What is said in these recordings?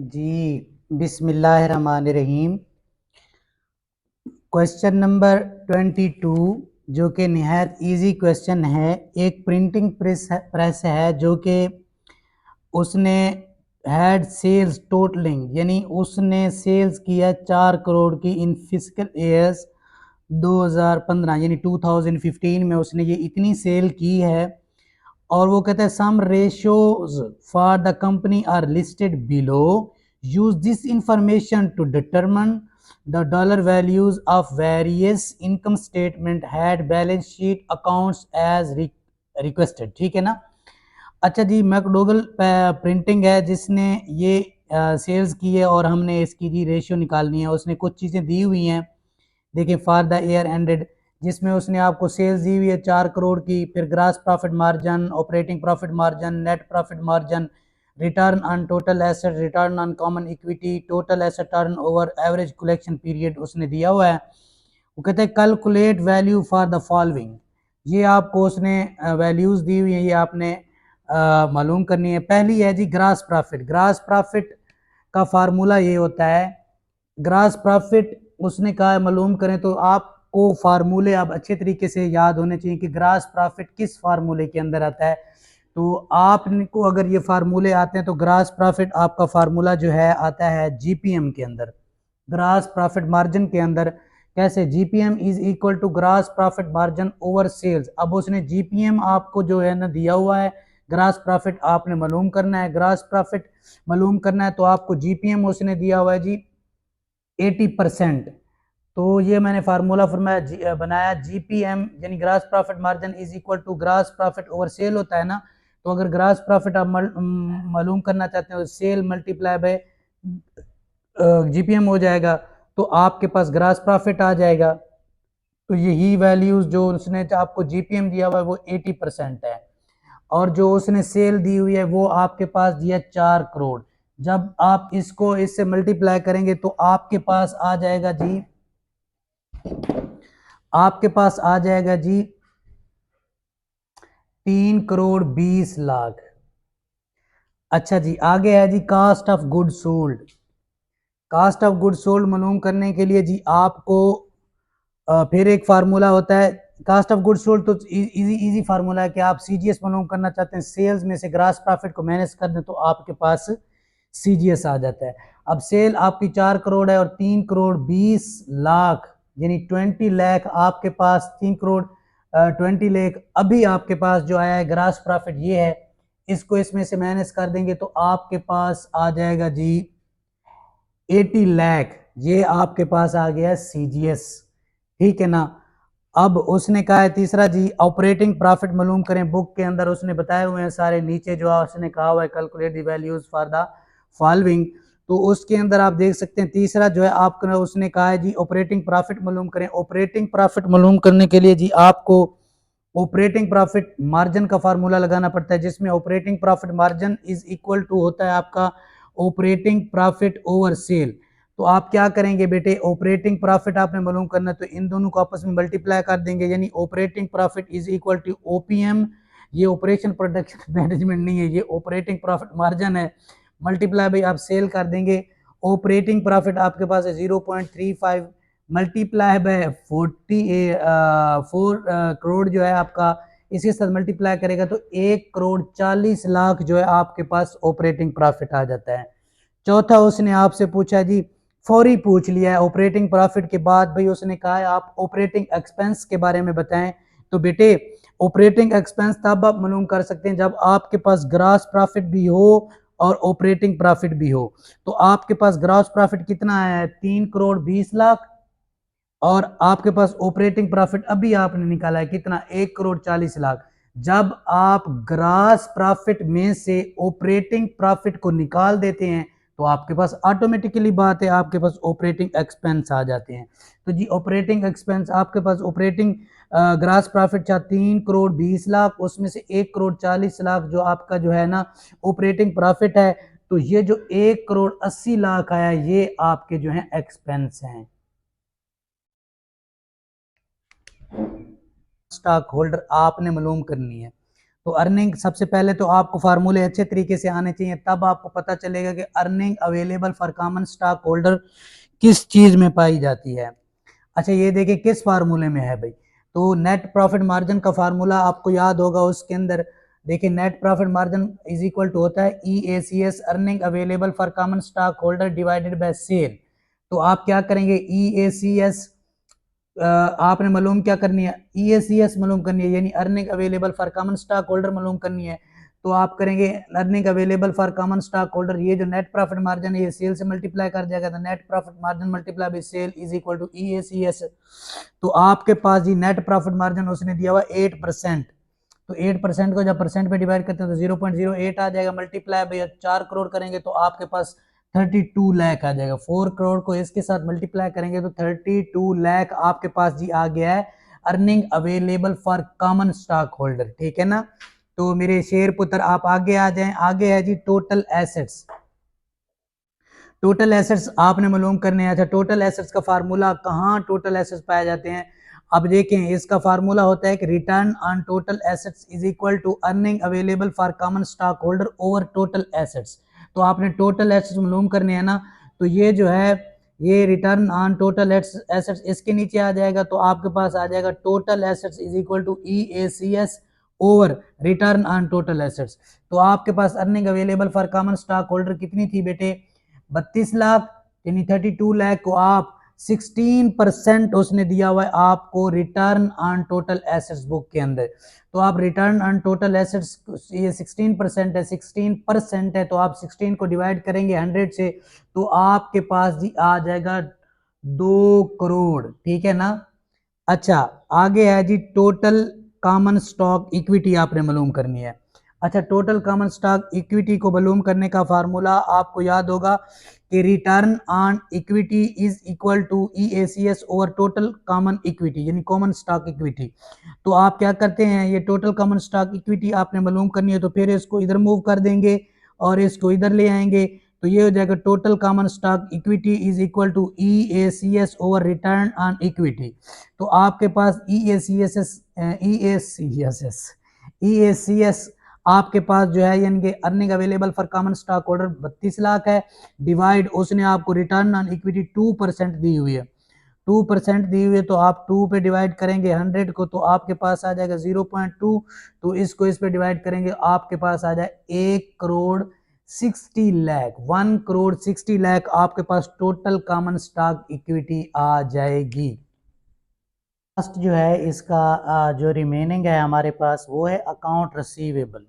जी बिस्मिल्लाहिर्रहमानिर्रहीम। Question number 22 जो कि निहायत इजी क्वेश्चन है। एक प्रिंटिंग प्रेस है जो कि उसने हैड सेल्स टोटलिंग यानी उसने सेल्स किया 4 करोड़ की इन फिजिकल ईयर्स 2015 यानी 2015 में उसने ये इतनी सेल की है। और वो कहते हैं some ratios for the company are listed below, use this information to determine the dollar values of various income statement head balance sheet accounts as requested. ठीक है ना। अच्छा जी, मैकडोगल प्रिंटिंग है जिसने ये सेल्स की है और हमने इसकी जी रेशियो निकालनी है। उसने कुछ चीज़ें दी हुई हैं, देखिए फॉर द ईयर एंडेड, जिसमें उसने आपको सेल्स दी हुई है 4 करोड़ की, फिर grass profit margin, operating profit margin, net profit margin, return on total asset, return on common equity, total asset turn over, average collection period उसने दिया हुआ है। वो कहते हैं calculate value for the following. ये आपको उसने वैल्यूज दी हुई है, ये आपने मालूम करनी है। पहली है जी ग्रास प्रॉफिट। ग्रास प्रॉफिट का फार्मूला ये होता है, ग्रास प्रॉफिट उसने कहा मालूम करें तो आपको फार्मूले अब अच्छे तरीके से याद होने चाहिए कि ग्रास प्रॉफिट किस फार्मूले के अंदर आता है। तो आपको अगर ये फार्मूले आते हैं तो ग्रास प्रॉफिट आपका फार्मूला जो है आता है जीपीएम के अंदर, ग्रास प्रॉफिट मार्जिन के अंदर। कैसे? GPM is equal to gross profit margin over sales. अब उसने जीपीएम आपको जो है ना दिया हुआ है, ग्रास प्रॉफिट आपने मालूम करना है। ग्रास प्रॉफिट मालूम करना है तो आपको जीपीएम उसने दिया हुआ है जी 80%। तो ये मैंने फार्मूला फॉर्माया बनाया, जीपीएम यानी gross profit margin is equal to gross profit over sale होता है ना। तो अगर ग्रास प्रॉफिट आप मालूम करना चाहते हो, सेल मल्टीप्लाई बाय जीपीएम हो जाएगा, तो आपके पास ग्रास प्रॉफिट आ जाएगा। तो यही वैल्यूज जो उसने आपको जीपीएम दिया हुआ है वो 80% है, और जो उसने सेल दी हुई है वो आपके पास दिया 4 करोड़। जब आप इसको इससे मल्टीप्लाई करेंगे तो आपके पास आ जाएगा जी, आपके पास आ जाएगा जी 3 करोड़ 20 लाख। अच्छा जी, आगे है जी cost of good sold. Cost of good sold मालूम करने के लिए जी आपको फिर एक फार्मूला होता है। कास्ट ऑफ गुड सोल्ड तो इजी इजी फार्मूला है कि आप सीजीएस मालूम करना चाहते हैं, सेल्स में से ग्रास प्रॉफिट को माइनस कर दें तो आपके पास सीजीएस आ जाता है। अब सेल आपकी 4 करोड़ है और 3 करोड़ 20 लाख यानी 20 लाख आपके पास, 3 करोड़ 20 लाख अभी आपके पास जो आया है ग्रास प्रॉफिट ये है। इसको इसमें से माइनस कर देंगे तो आपके पास आ जाएगा जी 80 लाख। ये आपके पास आ गया सीजीएस। ठीक है ना। अब उसने कहा है तीसरा जी ऑपरेटिंग प्रॉफिट मालूम करें। बुक के अंदर उसने बताए हुए हैं सारे, नीचे जो उसने कहा हुआ है calculate the values for the following, तो उसके अंदर आप देख सकते हैं तीसरा जो है आपको उसने कहा है जी ऑपरेटिंग प्रॉफिट मालूम करें। ऑपरेटिंग प्रॉफिट मालूम करने के लिए जी आपको ऑपरेटिंग प्रॉफिट मार्जिन का फार्मूला लगाना पड़ता है, जिसमें operating profit margin is equal to होता है आपका ऑपरेटिंग प्रॉफिट ओवर सेल। तो आप क्या करेंगे बेटे, ऑपरेटिंग प्रॉफिट आपने मालूम करना है तो इन दोनों को आपस में मल्टीप्लाई कर देंगे, यानी operating profit is equal to OPM, ये ऑपरेशन प्रोडक्शन मैनेजमेंट नहीं है, ये ऑपरेटिंग प्रॉफिट मार्जिन है, मल्टीप्लाई बाई आप सेल कर देंगे। ऑपरेटिंग प्रॉफिट आपके पास है 0.35 मल्टीप्लाई बाय 4 करोड़ जो है आपका, इसके साथ मल्टीप्लाई करेगा तो 1 करोड़ 40 लाख जो है आपके पास ऑपरेटिंग प्रॉफिट आ जाता है। चौथा उसने आपसे पूछा जी, फौरी पूछ लिया है ऑपरेटिंग प्रॉफिट के बाद, भाई उसने कहा है आप ऑपरेटिंग एक्सपेंस के बारे में बताएं। तो बेटे ऑपरेटिंग एक्सपेंस तब आप मालूम कर सकते हैं जब आपके पास ग्रॉस प्रॉफिट भी हो और ऑपरेटिंग प्रॉफिट भी हो। तो आपके पास ग्रॉस प्रॉफिट कितना है 3 करोड़ 20 लाख, और आपके पास ऑपरेटिंग प्रॉफिट अभी आपने निकाला है कितना 1 करोड़ 40 लाख। जब आप ग्रास प्रॉफिट में से ऑपरेटिंग प्रॉफिट को निकाल देते हैं तो आपके पास ऑटोमेटिकली बात है आपके पास ऑपरेटिंग एक्सपेंस आ जाते हैं। तो जी ऑपरेटिंग एक्सपेंस आपके पास ऑपरेटिंग ग्रास प्रॉफिट था 3 करोड़ 20 लाख, उसमें से 1 करोड़ 40 लाख जो आपका जो है ना ऑपरेटिंग प्रॉफिट है। तो ये जो 1 करोड़ 80 लाख आया ये आपके जो है एक्सपेंस हैं। स्टॉक होल्डर आपने मालूम करनी है। तो अर्निंग सबसे पहले तो आपको फार्मूले अच्छे तरीके से आने चाहिए, तब आपको पता चलेगा कि earning available for common stock holder किस चीज में पाई जाती है। अच्छा ये देखिए किस फार्मूले में है भाई, तो नेट प्रॉफिट मार्जिन का फार्मूला आपको याद होगा, उसके अंदर देखिए net profit margin is equal to होता है EACS earning available for common stock holder divided by sale. तो आप क्या करेंगे EACS आपने मालूम क्या करनी है, EACS मालूम करनी है, यानी earning available for common stock holder मालूम करनी है। तो आप करेंगे earning available for common stock holder, ये जो नेट प्रॉफिट मार्जिन है ये सेल से मल्टीप्लाई कर जाएगा, तो net profit margin multiply by sale is equal to EACS। तो आपके पास जी नेट प्रॉफिट मार्जिन उसने दिया हुआ 8%, तो 8% को जब परसेंट में डिवाइड करते हैं तो 0.08 आ जाएगा, मल्टीप्लाई बाय 4 करोड़ करेंगे तो आपके पास 32 लाख आ जाएगा। 4 करोड़ को इसके साथ मल्टीप्लाई करेंगे तो 32 लाख आपके पास जी आ गया है earning available for common stock holder, ठीक है ना। तो मेरे शेर पुत्र आप आगे आ जाएं, आगे है जी टोटल एसेट्स। टोटल एसेट्स आपने मालूम करने आया था, टोटल एसेट्स का फार्मूला कहाँ टोटल एसेट्स पाए जाते हैं, अब देखें इसका फार्मूला होता है कि return on total assets is equal to earning available for common stock holder over total assets. तो आपने टोटल एसेट्स मालूम करने हैं ना, तो ये जो है ये रिटर्न ऑन टोटल एसेट्स इसके नीचे आ जाएगा, तो आपके पास आ जाएगा total assets is equal to EACS over return on total assets. तो आपके पास earning available for common stock holder कितनी थी बेटे, 32 लाख, यानी 32 लाख को आप 16% उसने दिया हुआ है आपको return on total assets book के अंदर। तो आप रिटर्न ऑन टोटल एसेट्स ये 16% है, 16% है तो आप 16 को डिवाइड करेंगे 100 से, तो आपके पास जी आ जाएगा 2 करोड़, ठीक है ना। अच्छा आगे है जी टोटल कॉमन स्टॉक इक्विटी आपने मालूम करनी है। अच्छा टोटल कॉमन स्टॉक इक्विटी को मालूम करने का फार्मूला आपको याद होगा कि return on equity is equal to EACS over total common equity, यानी कॉमन स्टॉक इक्विटी। तो आप क्या करते हैं, ये टोटल कॉमन स्टॉक इक्विटी आपने मालूम करनी है, तो फिर इसको इधर मूव कर देंगे और इसको इधर ले आएंगे, तो ये हो जाएगा total common stock equity is equal to EACS over return on equity. तो आपके पास EACS आपके पास जो है यानी कि earning available for common stock holder 32 lakh है, डिवाइड उसने आपको रिटर्न ऑन इक्विटी 2% दी हुई है, 2% दी हुई है, तो आप 2 पे डिवाइड करेंगे 100 को तो आपके पास आ जाएगा 0.2, तो इसको इस पे डिवाइड करेंगे आपके पास आ जाए 1 करोड़ 60 लाख, 1 करोड़ 60 लाख आपके पास टोटल कॉमन स्टॉक इक्विटी आ जाएगी। लास्ट जो है इसका जो रिमेनिंग है हमारे पास वो है अकाउंट रिसीवेबल।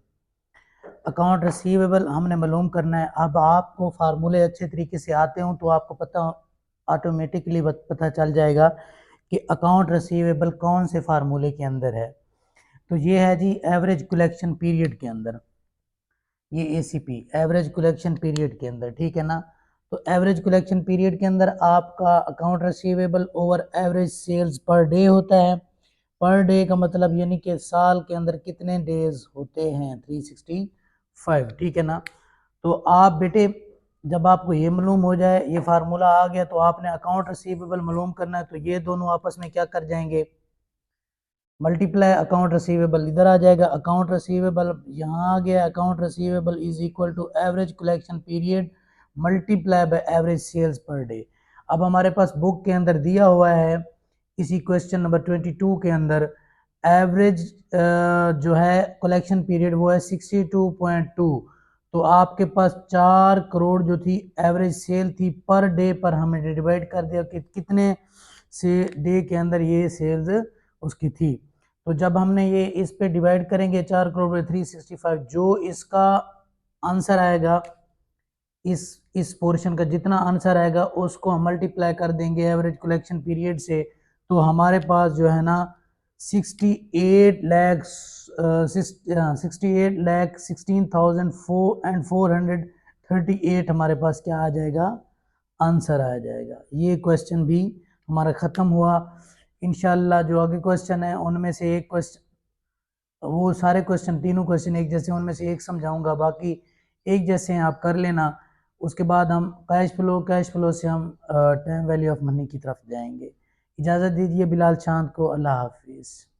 अकाउंट रिसीवेबल हमने मालूम करना है, अब आपको फार्मूले अच्छे तरीके से आते हों तो आपको पता ऑटोमेटिकली पता चल जाएगा कि अकाउंट रिसीवेबल कौन से फार्मूले के अंदर है। तो ये है जी एवरेज कलेक्शन पीरियड के अंदर, ये ACP एवरेज कलेक्शन पीरियड के अंदर, ठीक है ना। तो एवरेज कलेक्शन पीरियड के अंदर आपका account receivable over average sales per day होता है। पर डे का मतलब यानी कि साल के अंदर कितने डेज होते हैं, 365, ठीक है ना। तो आप बेटे जब आपको ये मालूम हो जाए, ये फार्मूला आ गया, तो आपने अकाउंट रिसीवेबल मालूम करना है, तो ये दोनों आपस में क्या कर जाएंगे, मल्टीप्लाई अकाउंट रिसीवेबल इधर आ जाएगा, अकाउंट रिसीवेबल यहाँ आ गया, account receivable is equal to average collection period multiply by average sales per day. अब हमारे पास बुक के अंदर दिया हुआ है इसी क्वेश्चन नंबर 22 के अंदर एवरेज जो है कलेक्शन पीरियड वो है 62.2, तो आपके पास 4 करोड़ जो थी एवरेज सेल थी पर डे पर, हमें डिवाइड कर दिया कि कितने से डे के अंदर ये सेल्स उसकी थी। तो जब हमने ये इस पे डिवाइड करेंगे 4 करोड़ 365, जो इसका आंसर आएगा इस पोर्शन का जितना आंसर आएगा उसको हम मल्टीप्लाई कर देंगे एवरेज कलेक्शन पीरियड से, तो हमारे पास जो है ना 68 लाख 16,438 हमारे पास क्या आ जाएगा, आंसर आ जाएगा। ये क्वेश्चन भी हमारा ख़त्म हुआ। इंशाल्लाह जो आगे क्वेश्चन है उनमें से एक क्वेश्चन, वो सारे क्वेश्चन तीनों क्वेश्चन एक जैसे, उनमें से एक समझाऊंगा, बाकी एक जैसे हैं आप कर लेना। उसके बाद हम कैश फ्लो से हम टाइम वैल्यू ऑफ मनी की तरफ जाएंगे। इजाज़त दीजिए बिलाल चांद को, अल्लाह हाफिज़।